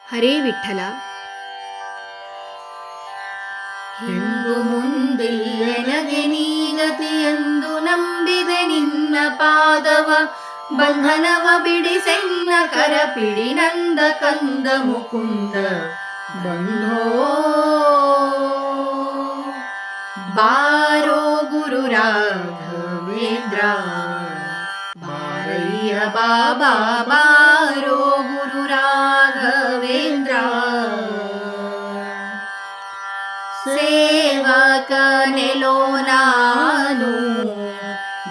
ಹರೇ ವಿಠಲ. ಹಿಂದು ಮುಂದಿಲ್ಲೆನಗೆ ನೀಗತಿಯೆಂದು ನಂಬಿದೆ ನಿನ್ನ ಪಾದವ, ಬಂಧನವ ಬಿಡಿಸೆನ್ನ ಕರಪಿಡಿ ನಂದ ಕಂದ ಮುಕುಂದ ಬಂಧೋ. ಬಾರೋ ಗುರು ರಾಘವೇಂದ್ರ, ಬಾರಯ್ಯ ಬಾಬಾ ಬಾರೋ ಗುರು ರಾಘವೇಂದ್ರ. ಸೇವಕನೆಲೋ ನಾನು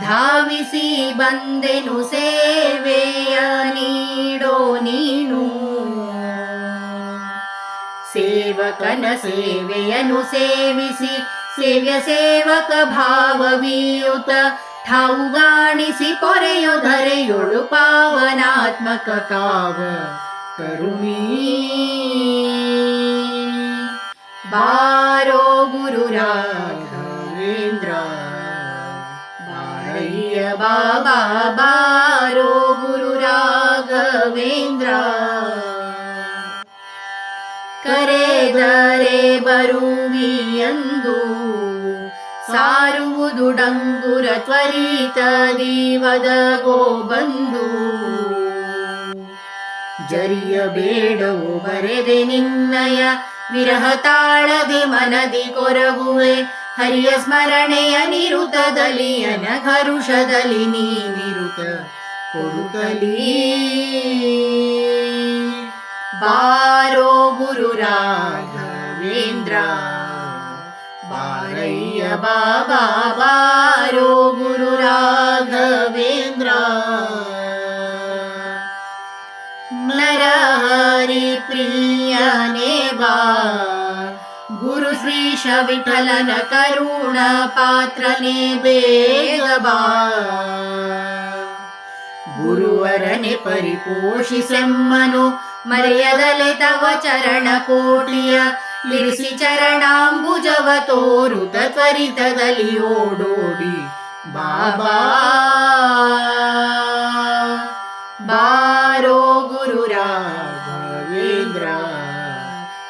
ಧಾವಿಸಿ ಬಂದೆನು, ಸೇವೆಯ ನೀಡೋ ನೀನು. ಸೇವಕನ ಸೇವೆಯನ್ನು ಸೇವಿಸಿ ಸೇವ್ಯ ಸೇವಕ ಭಾವವೀಯುತ ಠಾವುಗಾಣಿಸಿ ಪೊರೆಯೊ ಧರೆಯೊಳು ಪಾವನಾತ್ಮಕ ಕಾವ ಕರುಣೀ. ಬಾರೋ ಗುರು ರಾಘವೇಂದ್ರ, ಬಾರಯ್ಯ ಬಾಬಾ ಬಾರೋ ಗುರು ರಾಘವೇಂದ್ರ. ಕರೆದರೆ ಬರುವಿಯಂದು ಸಾರುವುದು ಡಂಗುರ ತ್ವರಿತ ದೀವದಗೋ ಬಂದು. ಜರಿಯಬೇಡವು ಬರೆದೆ ನಿನ್ನಯ ವಿರಹ ತಾಳದೆ ಮನದಿ ಕೊರಗುವೆ. ಹರಿಯ ಸ್ಮರಣೆಯ ನಿರುತದಲ್ಲಿ ಅನಘರುಷದಲ್ಲಿ ನೀನಿರುತ ಕೊಡುತ್ತಲೀ. ಬಾರೋ ಗುರು ರಾಘವೇಂದ್ರ, ಬಾರಯ್ಯ ಬಾಬಾ ಬಾರೋ ಗುರು ರಾಘವೇಂದ್ರ. ನರಹರಿ ಪ್ರಿಯನೇ ಬಾ, ಗುರು ಶ್ರೀಶ ವಿಠಲನ ಕರುಣ ಪಾತ್ರನೇ ಬೇಗ ಬಾ. ಗುರುವರನೆ ಪರಿಪೋಷಿಸೆಮ್ಮನು ಮರೆಯದಲೆ ತವ ಚರಣ ಕೋಟಿಯ. ಇರಿಸಿ ಚರಣಾಂಬುಜವ ತೋರುತ ತ್ವರಿತದಲ್ಲಿ ಓಡೋಡಿ ಬಾಬಾ. ಬಾರೋ ಗುರು ರಾಘವೇಂದ್ರ,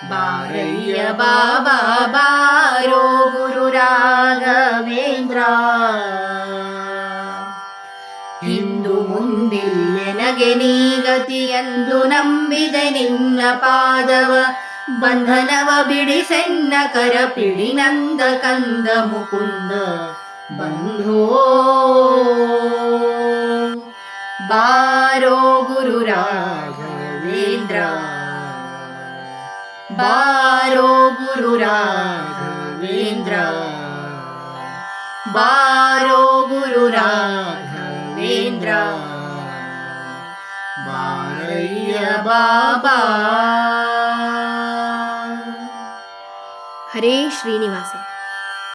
ಬಾರಯ್ಯ ಬಾಬಾ ಬಾರೋ ಗುರು ರಾಘವೇಂದ್ರ. ಹಿಂದು ಮುಂದಿಲ್ಲೆನಗೆ ನೀಗತಿಯೆಂದು ನಂಬಿದೆ ನಿನ್ನ ಪಾದವ, ಬಂಧನವ ಬಿಡಿಸೆನ್ನ ಕರಪಿಡಿ ನಂದ ಕಂದ ಮುಕುಂದ ಬಂಧೋ. ಬಾರೋ ಗುರು ರಾಘವೇಂದ್ರ, ಬಾರೋ ಗುರು ರಾಘವೇಂದ್ರ, ಬಾರೋ ಗುರು ರಾಘವೇಂದ್ರ. ಬಾರಯ್ಯ ಬಾಬಾ. ಹರೇ ಶ್ರೀನಿವಾಸ.